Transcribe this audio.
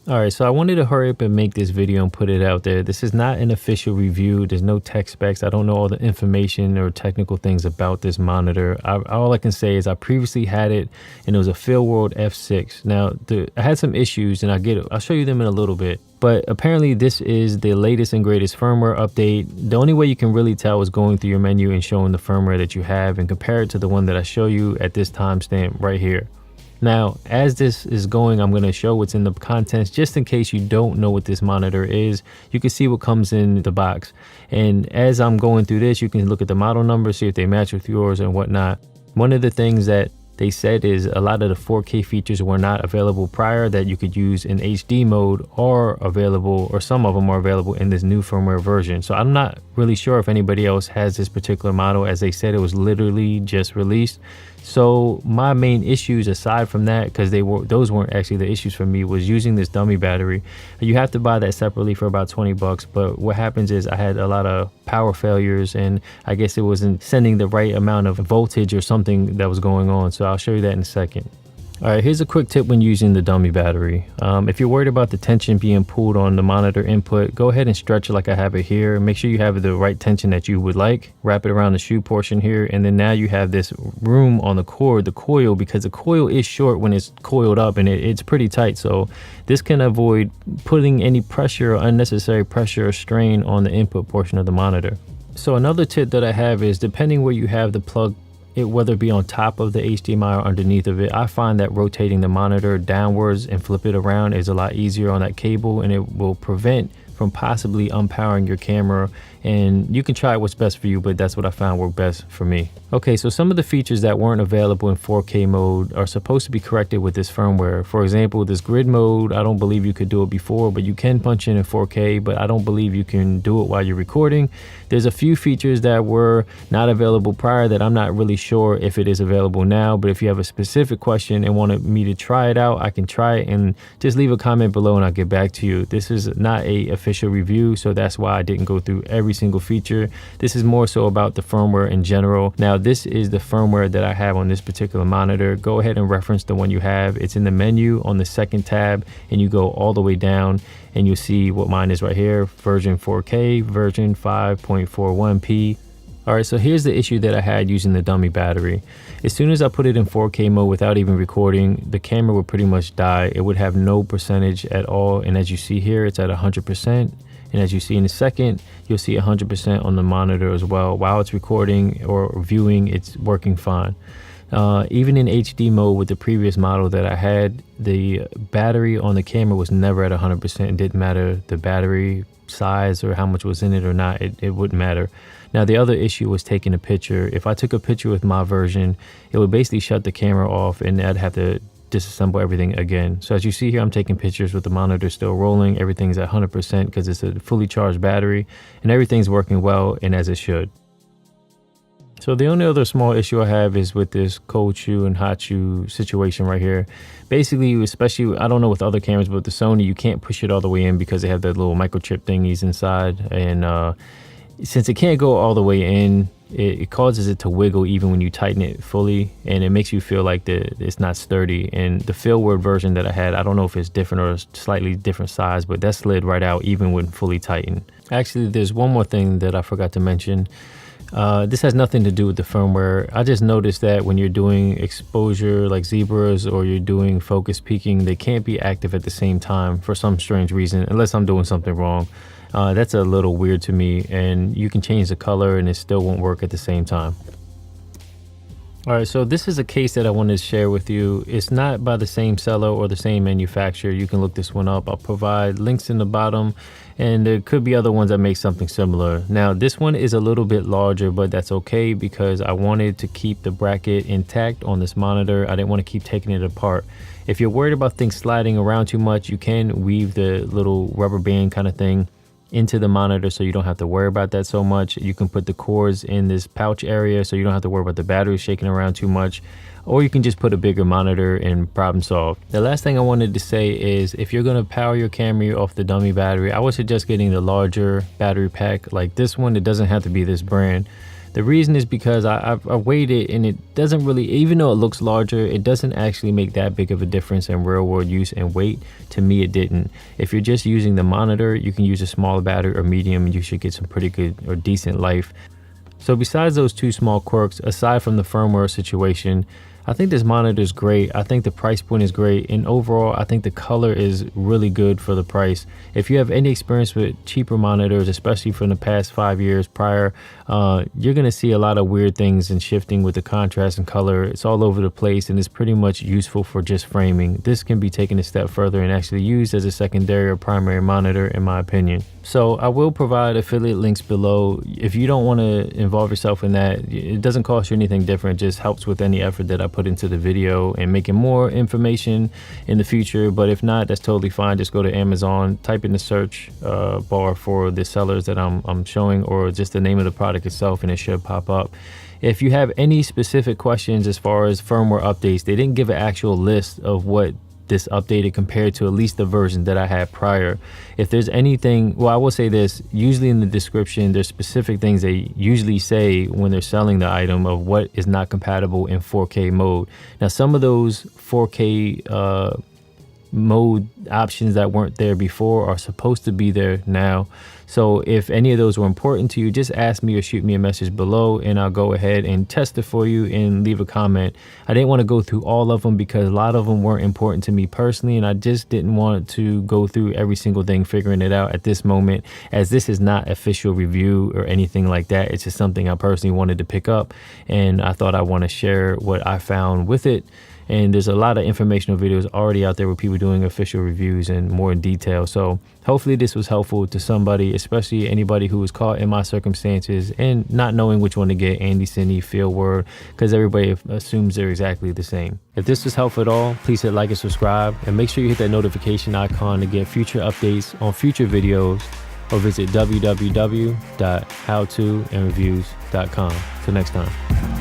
All right, so I wanted to hurry up and make this video and put it out there. This is not an official review. There's no tech specs. I don't know all the information or technical things about this monitor. All I can say is I previously had it, and it was a FeelWorld F6. Now, I had some issues, and I'll show you them in a little bit. But apparently this is the latest and greatest firmware update. The only way you can really tell is going through your menu and showing the firmware that you have and compare it to the one that I show you at this timestamp right here. Now, as this is going, I'm going to show what's in the contents just in case you don't know what this monitor is. You can see what comes in the box. And as I'm going through this, you can look at the model number, see if they match with yours and whatnot. One of the things that they said is a lot of the 4K features were not available prior that you could use in HD mode, or available, or some of them are available in this new firmware version. So I'm not really sure if anybody else has this particular model. As they said, it was literally just released. So my main issues aside from that, because those weren't actually the issues for me, was using this dummy battery. You have to buy that separately for about 20 bucks. But what happens is I had a lot of power failures, and I guess it wasn't sending the right amount of voltage or something that was going on. So I'll show you that in a second. All right, here's a quick tip when using the dummy battery. If you're worried about the tension being pulled on the monitor input, go ahead and stretch it like I have it here. Make sure you have the right tension that you would like. Wrap it around the shoe portion here, and then now you have this room on the cord, the coil, because the coil is short when it's coiled up, and it's pretty tight. So this can avoid putting any pressure or unnecessary pressure or strain on the input portion of the monitor. So another tip that I have is, depending where you have the plug, whether it be on top of the HDMI or underneath of it, I find that rotating the monitor downwards and flip it around is a lot easier on that cable, and it will prevent from possibly unpowering your camera. And you can try what's best for you, but that's what I found worked best for me. Okay, so some of the features that weren't available in 4K mode are supposed to be corrected with this firmware. For example, this grid mode, I don't believe you could do it before, but you can punch in 4K, but I don't believe you can do it while you're recording. There's a few features that were not available prior that I'm not really sure if it is available now, but if you have a specific question and wanted me to try it out, I can try it, and just leave a comment below and I'll get back to you. This is not a official review, so that's why I didn't go through every single feature. This is more so about the firmware in general. Now, this is the firmware that I have on this particular monitor. Go ahead and reference the one you have. It's in the menu on the second tab, and you go all the way down and you'll see what mine is right here. Version 4K, version 5.41p. All right, so here's the issue that I had using the dummy battery. As soon as I put it in 4K mode without even recording, the camera would pretty much die. It would have no percentage at all. And as you see here, it's at 100%. And as you see in a second, you'll see 100% on the monitor as well. While it's recording or viewing, it's working fine. Even in HD mode with the previous model that I had, the battery on the camera was never at 100%. It didn't matter the battery size or how much was in it or not, it wouldn't matter. Now, the other issue was taking a picture. If I took a picture with my version, it would basically shut the camera off, and I'd have to disassemble everything again. So as you see here, I'm taking pictures with the monitor still rolling. Everything's at 100% because it's a fully charged battery, and everything's working well and as it should. So the only other small issue I have is with this cold shoe and hot shoe situation right here. Basically, especially, I don't know with other cameras, but with the Sony, you can't push it all the way in because they have that little microchip thingies inside. And since it can't go all the way in, it causes it to wiggle even when you tighten it fully, and it makes you feel like it's not sturdy. And the FeelWorld version that I had, I don't know if it's different or slightly different size, but that slid right out even when fully tightened. Actually, there's one more thing that I forgot to mention. This has nothing to do with the firmware. I just noticed that when you're doing exposure like zebras or you're doing focus peaking, they can't be active at the same time for some strange reason, unless I'm doing something wrong. That's a little weird to me, and you can change the color and it still won't work at the same time. All right, so this is a case that I wanted to share with you. It's not by the same seller or the same manufacturer. You can look this one up. I'll provide links in the bottom, and there could be other ones that make something similar. Now, this one is a little bit larger, but that's okay because I wanted to keep the bracket intact on this monitor. I didn't want to keep taking it apart. If you're worried about things sliding around too much, you can weave the little rubber band kind of thing into the monitor so you don't have to worry about that so much. You can put the cords in this pouch area so you don't have to worry about the battery shaking around too much, or you can just put a bigger monitor and problem solved. The last thing I wanted to say is, if you're going to power your camera off the dummy battery, I would suggest getting the larger battery pack like this one. It doesn't have to be this brand. The reason is because I weighed it, and it doesn't really, even though it looks larger, it doesn't actually make that big of a difference in real world use and weight. To me, it didn't. If you're just using the monitor, you can use a smaller battery or medium, and you should get some pretty good or decent life. So besides those two small quirks, aside from the firmware situation, I think this monitor is great. I think the price point is great, and overall I think the color is really good for the price. If you have any experience with cheaper monitors, especially from the past 5 years prior, you're gonna see a lot of weird things and shifting with the contrast and color. It's all over the place, and it's pretty much useful for just framing. This can be taken a step further and actually used as a secondary or primary monitor, in my opinion. So I will provide affiliate links below. If you don't want to involve yourself in that, it doesn't cost you anything different. It just helps with any effort that I put into the video and making more information in the future. But if not, that's totally fine. Just go to Amazon, type in the search bar for the sellers that I'm showing, or just the name of the product itself, and it should pop up. If you have any specific questions as far as firmware updates, they didn't give an actual list of what this updated compared to at least the version that I had prior. If there's anything, well, I will say this, usually in the description there's specific things they usually say when they're selling the item of what is not compatible in 4K mode. Now some of those 4K mode options that weren't there before are supposed to be there now. So if any of those were important to you, just ask me or shoot me a message below, and I'll go ahead and test it for you and leave a comment. I didn't want to go through all of them because a lot of them weren't important to me personally, and I just didn't want to go through every single thing figuring it out at this moment, as this is not official review or anything like that. It's just something I personally wanted to pick up, and I thought I want to share what I found with it. And there's a lot of informational videos already out there with people doing official reviews and more in detail. So hopefully this was helpful to somebody, especially anybody who was caught in my circumstances and not knowing which one to get, ANDYCINE, FeelWorld, because everybody assumes they're exactly the same. If this was helpful at all, please hit like and subscribe, and make sure you hit that notification icon to get future updates on future videos, or visit www.howtoandreviews.com. Till next time.